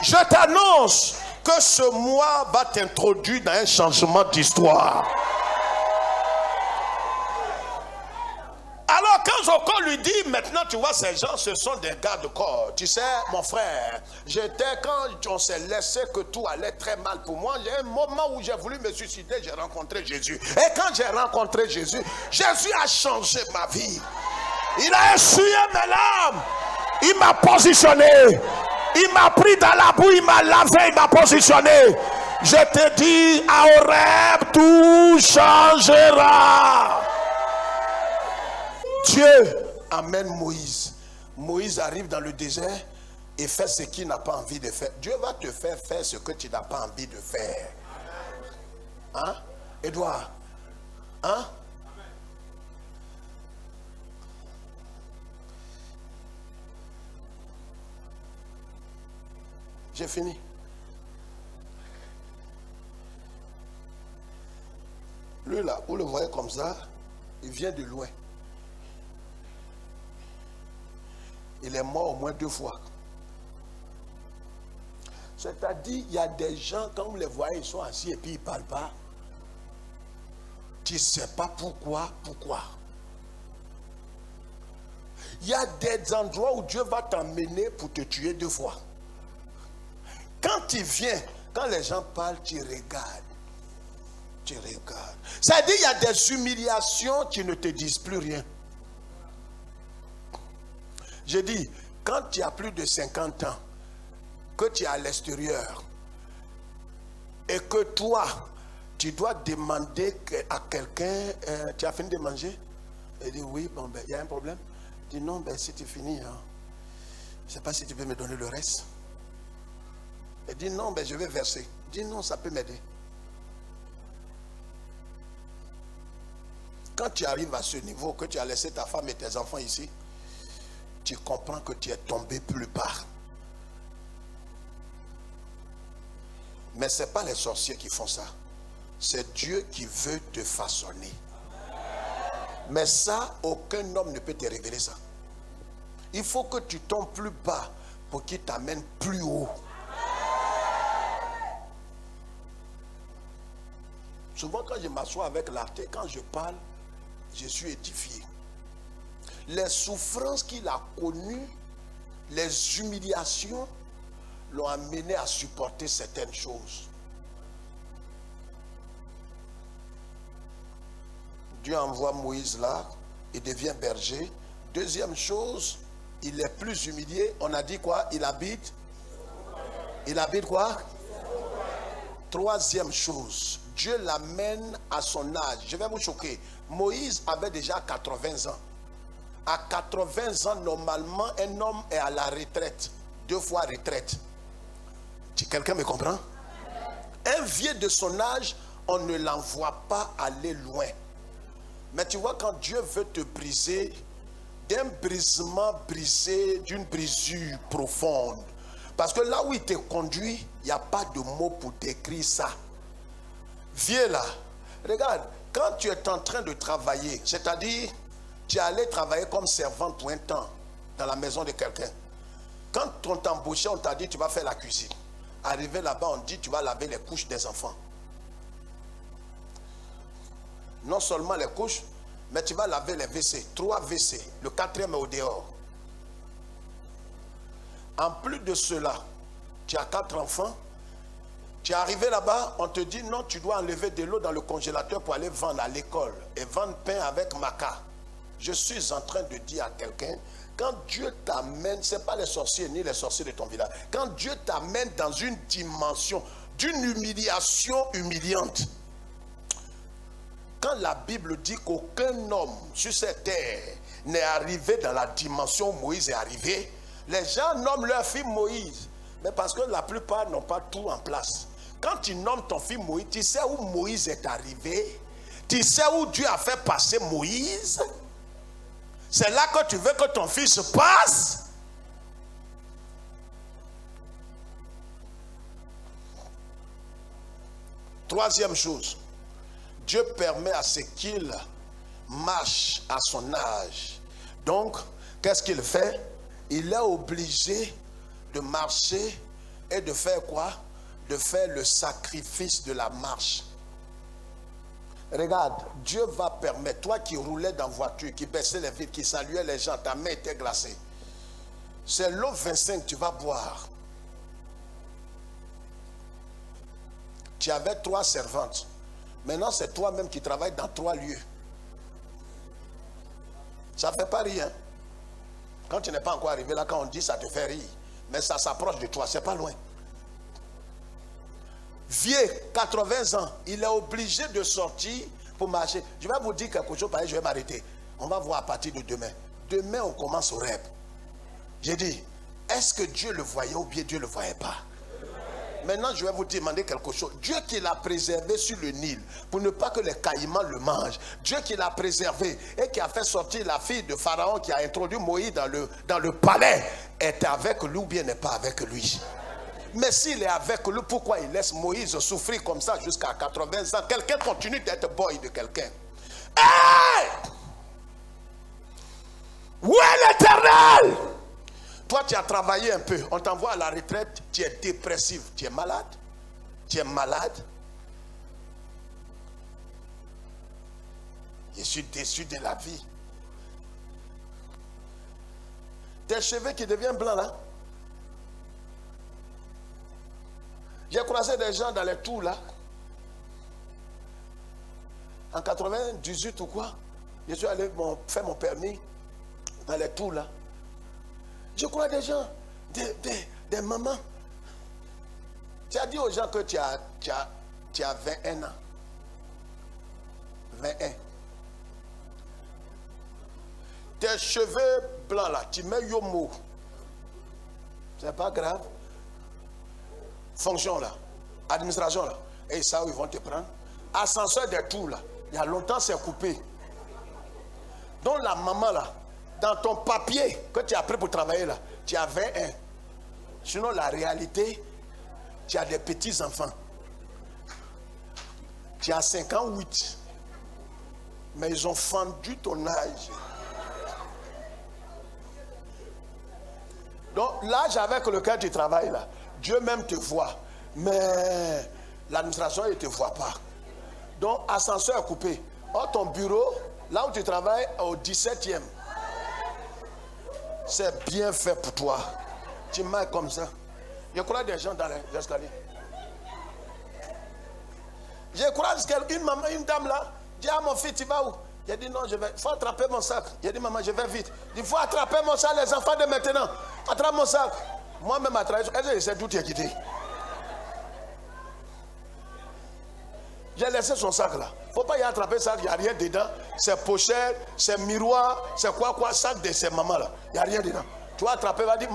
Je t'annonce que ce mois va t'introduire dans un changement d'histoire. Alors quand Zoko lui dit, maintenant tu vois ces gens, ce sont des gars de corps. Tu sais, mon frère, quand on s'est laissé que tout allait très mal pour moi, il y a un moment où j'ai voulu me suicider, j'ai rencontré Jésus. Et quand j'ai rencontré Jésus, Jésus a changé ma vie. Il a essuyé mes larmes. Il m'a positionné. Il m'a pris dans la boue, il m'a lavé, il m'a positionné. Je te dis, à Horeb, tout changera. Dieu amène Moïse. Moïse arrive dans le désert et fait ce qu'il n'a pas envie de faire. Dieu va te faire faire ce que tu n'as pas envie de faire. Hein, Edouard? Hein? J'ai fini. Lui là, vous le voyez comme ça, il vient de loin. Il est mort au moins 2 fois. C'est-à-dire, il y a des gens, quand vous les voyez, ils sont assis et puis ils ne parlent pas. Tu ne sais pas pourquoi. Il y a des endroits où Dieu va t'emmener pour te tuer 2 fois. Quand tu viens, quand les gens parlent, tu regardes. Tu regardes. C'est-à-dire, il y a des humiliations qui ne te disent plus rien. Je dis, quand tu as plus de 50 ans, que tu es à l'extérieur, et que toi, tu dois demander à quelqu'un, tu as fini de manger? Il dit, oui, bon, ben, il y a un problème. Il dit, non, ben, si tu finis, hein, je ne sais pas si tu peux me donner le reste. Il dit, non, ben, je vais verser. Il dit, non, ça peut m'aider. Quand tu arrives à ce niveau, que tu as laissé ta femme et tes enfants ici, tu comprends que tu es tombé plus bas. Mais ce n'est pas les sorciers qui font ça. C'est Dieu qui veut te façonner. Mais ça, aucun homme ne peut te révéler ça. Il faut que tu tombes plus bas pour qu'il t'amène plus haut. Souvent quand je m'assois avec l'artiste, quand je parle, je suis édifié. Les souffrances qu'il a connues, les humiliations, l'ont amené à supporter certaines choses. Dieu envoie Moïse là, il devient berger. Deuxième chose, il est plus humilié. On a dit quoi? Il habite quoi? Troisième chose, Dieu l'amène à son âge. Je vais vous choquer. Moïse avait déjà 80 ans. À 80 ans, normalement, un homme est à la retraite. 2 fois retraite. Quelqu'un me comprend? Un vieux de son âge, on ne l'envoie pas aller loin. Mais tu vois, quand Dieu veut te briser, d'un brisement brisé, d'une brisure profonde. Parce que là où il te conduit, il n'y a pas de mots pour décrire ça. Viens là. Regarde, quand tu es en train de travailler, c'est-à-dire, tu es allé travailler comme servante pour un temps dans la maison de quelqu'un. Quand on t'a embauché, on t'a dit tu vas faire la cuisine. Arrivé là-bas, on dit tu vas laver les couches des enfants. Non seulement les couches, mais tu vas laver les WC. 3 WC. Le 4e est au dehors. En plus de cela, tu as 4 enfants. Tu es arrivé là-bas, on te dit non, tu dois enlever de l'eau dans le congélateur pour aller vendre à l'école et vendre pain avec maca. Je suis en train de dire à quelqu'un, quand Dieu t'amène, ce n'est pas les sorciers ni les sorciers de ton village. Quand Dieu t'amène dans une dimension d'une humiliation humiliante, quand la Bible dit qu'aucun homme sur cette terre n'est arrivé dans la dimension où Moïse est arrivé, les gens nomment leur fils Moïse. Mais parce que la plupart n'ont pas tout en place. Quand tu nommes ton fils Moïse, tu sais où Moïse est arrivé? Tu sais où Dieu a fait passer Moïse? C'est là que tu veux que ton fils passe? Troisième chose, Dieu permet à ce qu'il marche à son âge. Donc, qu'est-ce qu'il fait? Il est obligé de marcher et de faire quoi? De faire le sacrifice de la marche. Regarde, Dieu va permettre, toi qui roulais dans la voiture, qui baissais les vitres, qui saluais les gens, ta main était glacée. C'est l'eau 25 que tu vas boire. Tu avais 3 servantes. Maintenant, c'est toi-même qui travailles dans 3 lieux. Ça ne fait pas rien. Quand tu n'es pas encore arrivé là, quand on dit ça te fait rire. Mais ça s'approche de toi, c'est pas loin. Vieux, 80 ans, il est obligé de sortir pour marcher. Je vais vous dire quelque chose, pareil, je vais m'arrêter. On va voir à partir de demain. Demain, on commence au rêve. J'ai dit, est-ce que Dieu le voyait ou bien Dieu ne le voyait pas? Maintenant, je vais vous demander quelque chose. Dieu qui l'a préservé sur le Nil, pour ne pas que les caïmans le mangent. Dieu qui l'a préservé et qui a fait sortir la fille de Pharaon qui a introduit Moïse dans le palais, est avec lui ou bien n'est pas avec lui? Mais s'il est avec lui, pourquoi il laisse Moïse souffrir comme ça jusqu'à 80 ans? Quelqu'un continue d'être boy de quelqu'un. Hey! Où est l'Éternel? Toi, tu as travaillé un peu. On t'envoie à la retraite. Tu es dépressif. Tu es malade. Tu es malade. Je suis déçu de la vie. Tes cheveux qui deviennent blancs là. J'ai croisé des gens dans les tours là. En 98 ou quoi. Je suis allé faire mon permis dans les tours là. Je crois des gens, des mamans. Tu as dit aux gens que tu as 21 ans. 21. Tes cheveux blancs là, tu mets yomo. C'est pas grave. Fonction là, administration là. Et ça, ils vont te prendre. Ascenseur des tours là, il y a longtemps c'est coupé. Donc la maman là, dans ton papier que tu as pris pour travailler là, tu as 21. Sinon la réalité, tu as des petits enfants. Tu as 58. Mais ils ont fendu ton âge. Donc l'âge avec lequel tu travailles là, Dieu même te voit. Mais l'administration ne te voit pas. Donc ascenseur coupé. Or ton bureau, là où tu travailles, au 17e. C'est bien fait pour toi. Tu m'as comme ça. Je crois des gens dans les escaliers. Je crois qu'une maman, une dame là, dit à mon fils, tu vas où? J'ai dit non, je vais. Il faut attraper mon sac. J'ai dit maman, je vais vite. Il faut attraper mon sac, les enfants de maintenant. Attrape mon sac. Moi-même, attrape. Est-ce que c'est d'où tu es quitté? J'ai laissé son sac là. Faut pas y attraper ça, il n'y a rien dedans. C'est pochette, c'est miroir, c'est quoi, sac de ses mamans là. Il n'y a rien dedans. Tu vas attraper, va dire,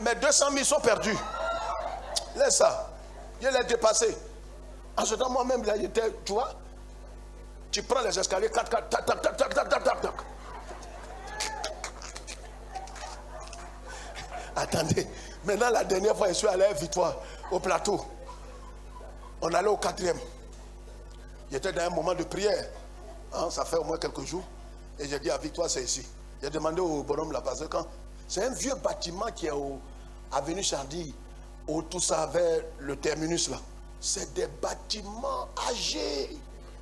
mais 200 000 sont perdus. Laisse ça. Je l'ai dépassé. En ce temps, moi-même, là, j'étais, tu vois, tu prends les escaliers, tac, tac, tac, tac, tac, tac, tac, tac, tac. Attendez, maintenant la dernière fois, je suis allé à Victoire, au plateau. On allait au 4e. J'étais dans un moment de prière. Hein, ça fait au moins quelques jours. Et j'ai dit à Victoire, c'est ici. J'ai demandé au bonhomme là, parce que quand c'est un vieux bâtiment qui est au avenue Chardy, où tout ça vers le terminus là. C'est des bâtiments âgés,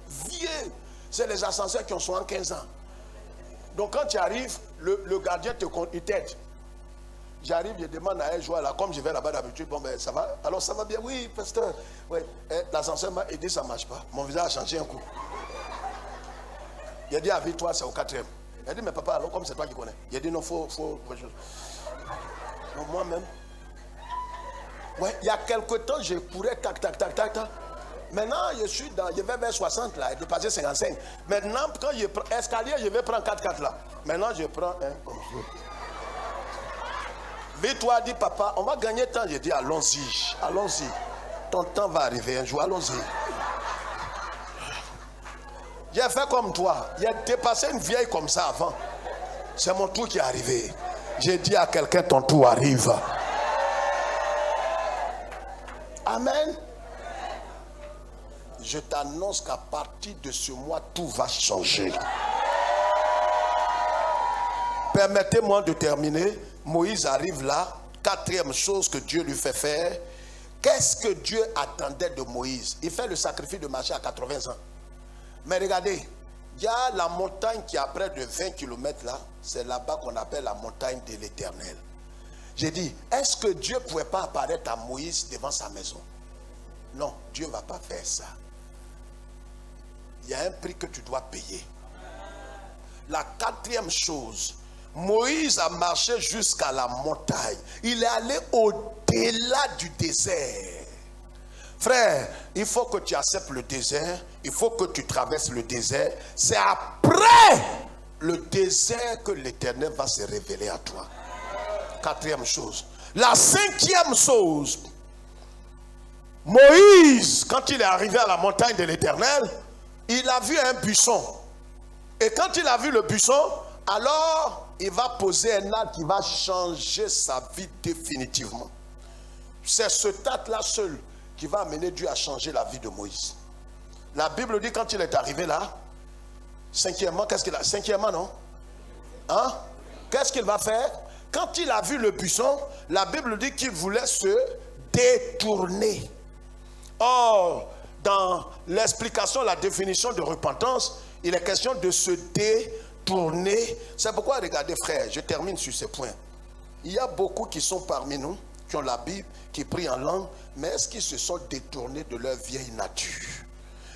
vieux. C'est les ascenseurs qui ont 75 ans. Donc quand tu arrives, le gardien t'aide. J'arrive, je demande à un joueur là, comme je vais là-bas d'habitude, bon ben ça va, alors ça va bien, oui pasteur, ouais. L'ascenseur m'a aidé, ça ne marche pas, mon visage a changé un coup. Il a dit avec toi c'est au 4e. Il a dit mais papa alors comme c'est toi qui connais. Il a dit non, faut non, moi-même. Ouais, il y a quelque temps je courais tac. Maintenant je vais vers 60 là, je passé 55. Maintenant quand je prends escalier, je vais prendre 4 là. Maintenant je prends un comme ça. Victoire dit papa, on va gagner temps. J'ai dit allons-y. Ton temps va arriver un jour, allons-y. J'ai fait comme toi. J'ai dépassé une vieille comme ça avant. C'est mon tour qui est arrivé. J'ai dit à quelqu'un ton tour arrive. Amen. Je t'annonce qu'à partir de ce mois, tout va changer. Permettez-moi de terminer. Moïse arrive là, 4e chose que Dieu lui fait faire. Qu'est-ce que Dieu attendait de Moïse? Il fait le sacrifice de marcher à 80 ans. Mais regardez, il y a la montagne qui est à près de 20 km là. C'est là-bas qu'on appelle la montagne de l'Éternel. J'ai dit, est-ce que Dieu ne pouvait pas apparaître à Moïse devant sa maison? Non, Dieu ne va pas faire ça. Il y a un prix que tu dois payer. La 4e chose, Moïse a marché jusqu'à la montagne. Il est allé au-delà du désert. Frère, il faut que tu acceptes le désert. Il faut que tu traverses le désert. C'est après le désert que l'Éternel va se révéler à toi. 4e chose. La 5e chose, Moïse, quand il est arrivé à la montagne de l'Éternel, il a vu un buisson. Et quand il a vu le buisson, alors il va poser un acte qui va changer sa vie définitivement. C'est ce acte-là seul qui va amener Dieu à changer la vie de Moïse. La Bible dit quand il est arrivé là, 5e, qu'est-ce qu'il a? 5e, non? Hein? Qu'est-ce qu'il va faire? Quand il a vu le buisson, la Bible dit qu'il voulait se détourner. Or, dans l'explication, la définition de repentance, il est question de se détourner. C'est pourquoi, regardez frère, je termine sur ce point. Il y a beaucoup qui sont parmi nous, qui ont la Bible, qui prient en langue, mais est-ce qu'ils se sont détournés de leur vieille nature?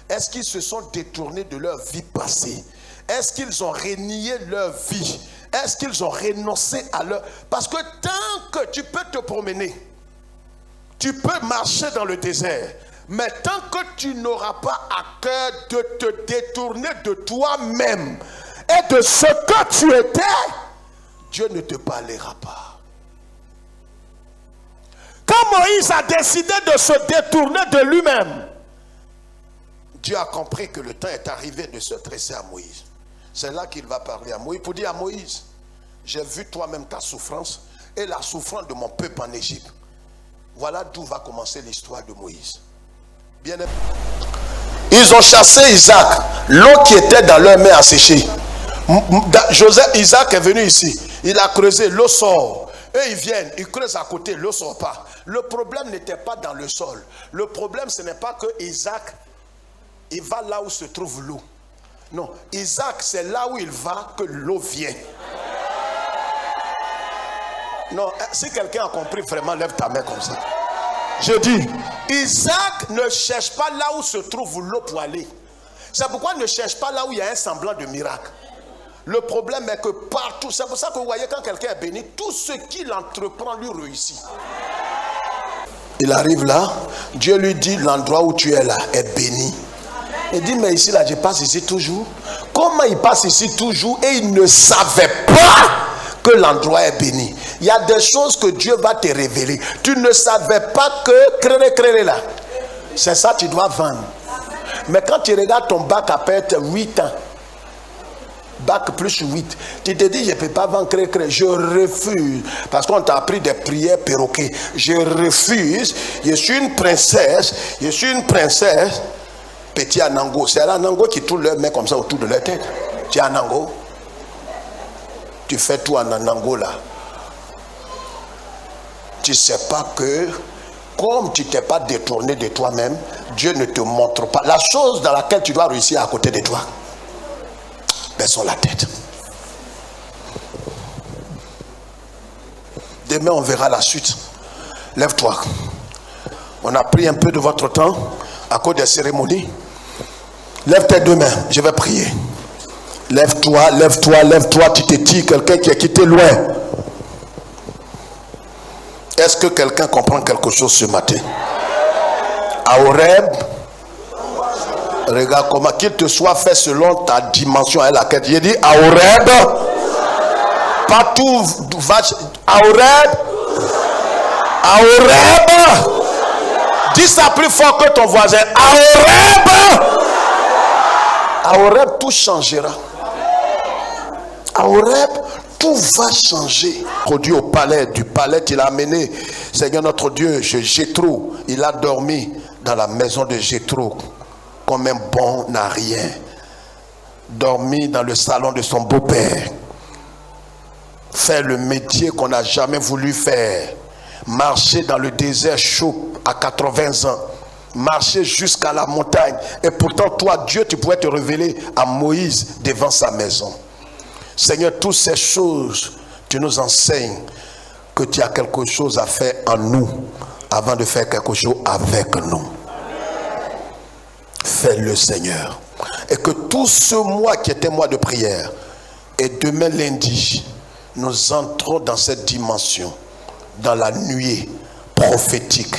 Est-ce qu'ils se sont détournés de leur vie passée? Est-ce qu'ils ont renié leur vie? Est-ce qu'ils ont renoncé à leur... Parce que tant que tu peux te promener, tu peux marcher dans le désert, mais tant que tu n'auras pas à cœur de te détourner de toi-même et de ce que tu étais, Dieu ne te parlera pas. Quand Moïse a décidé de se détourner de lui-même, Dieu a compris que le temps est arrivé de se dresser à Moïse. C'est là qu'il va parler à Moïse pour dire à Moïse, j'ai vu toi-même ta souffrance et la souffrance de mon peuple en Égypte. Voilà d'où va commencer l'histoire de Moïse. Bien aimé. Ils ont chassé Isaac. L'eau qui était dans leur main a séché. Isaac est venu ici. Il a creusé, l'eau sort. Eux ils viennent, ils creusent à côté, l'eau ne sort pas. Le problème n'était pas dans le sol. Le problème ce n'est pas que Isaac, il va là où se trouve l'eau. Non, Isaac c'est là où il va que l'eau vient. Non, si quelqu'un a compris vraiment, lève ta main comme ça. Je dis, Isaac ne cherche pas là où se trouve l'eau pour aller. C'est pourquoi il ne cherche pas là où il y a un semblant de miracle. Le problème est que partout, c'est pour ça que vous voyez quand quelqu'un est béni, tout ce qu'il entreprend lui réussit. Il arrive là, Dieu lui dit, l'endroit où tu es là est béni. Il dit, mais ici, là, je passe ici toujours. Comment il passe ici toujours et il ne savait pas que l'endroit est béni? Il y a des choses que Dieu va te révéler. Tu ne savais pas que créré là. C'est ça que tu dois vendre. Mais quand tu regardes ton bac à perte 8 ans, bac plus 8, tu te dis, je ne peux pas vendre cré. Je refuse. Parce qu'on t'a appris des prières perroquets. Je refuse. Je suis une princesse. Je suis une princesse. Petit Anango. C'est l'Anango qui tourne leur main comme ça autour de leur tête. Tu es Anango. Tu fais tout en Anango là. Tu ne sais pas que, comme tu ne t'es pas détourné de toi-même, Dieu ne te montre pas. La chose dans laquelle tu dois réussir à côté de toi, baissons la tête. Demain, on verra la suite. Lève-toi. On a pris un peu de votre temps à cause des cérémonies. Lève tes deux mains, je vais prier. Lève-toi, lève-toi, lève-toi. Tu te dis, quelqu'un qui est quitté loin. Est-ce que quelqu'un comprend quelque chose ce matin? À Horeb, regarde comment qu'il te soit fait selon ta dimension et laquelle. J'ai dit à Horeb, pas tout va. À Horeb, à Horeb, dis ça plus fort que ton voisin. À Horeb, à Horeb, tout changera. À Horeb, tout va changer. Produit au palais, du palais qu'il a amené, Seigneur notre Dieu, chez Jéthro, il a dormi dans la maison de Jéthro, comme un bon n'a rien. Dormi dans le salon de son beau-père. Faire le métier qu'on n'a jamais voulu faire. Marcher dans le désert chaud à 80 ans. Marcher jusqu'à la montagne. Et pourtant, toi, Dieu, tu pouvais te révéler à Moïse devant sa maison. Seigneur, toutes ces choses, tu nous enseignes que tu as quelque chose à faire en nous avant de faire quelque chose avec nous. Fais-le, Seigneur. Et que tout ce mois qui était mois de prière, et demain lundi, nous entrons dans cette dimension, dans la nuée prophétique,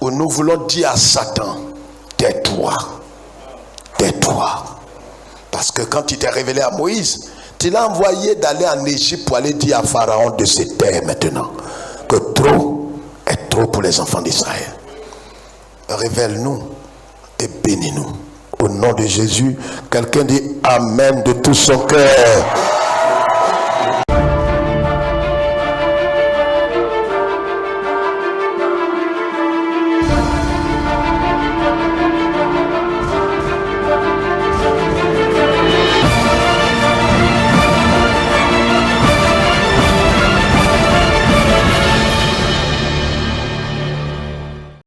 où nous voulons dire à Satan, tais-toi, tais-toi. Parce que quand il t'est révélé à Moïse, tu l'as envoyé d'aller en Égypte pour aller dire à Pharaon de se taire maintenant. Que trop est trop pour les enfants d'Israël. Révèle-nous et bénis-nous. Au nom de Jésus, quelqu'un dit Amen de tout son cœur.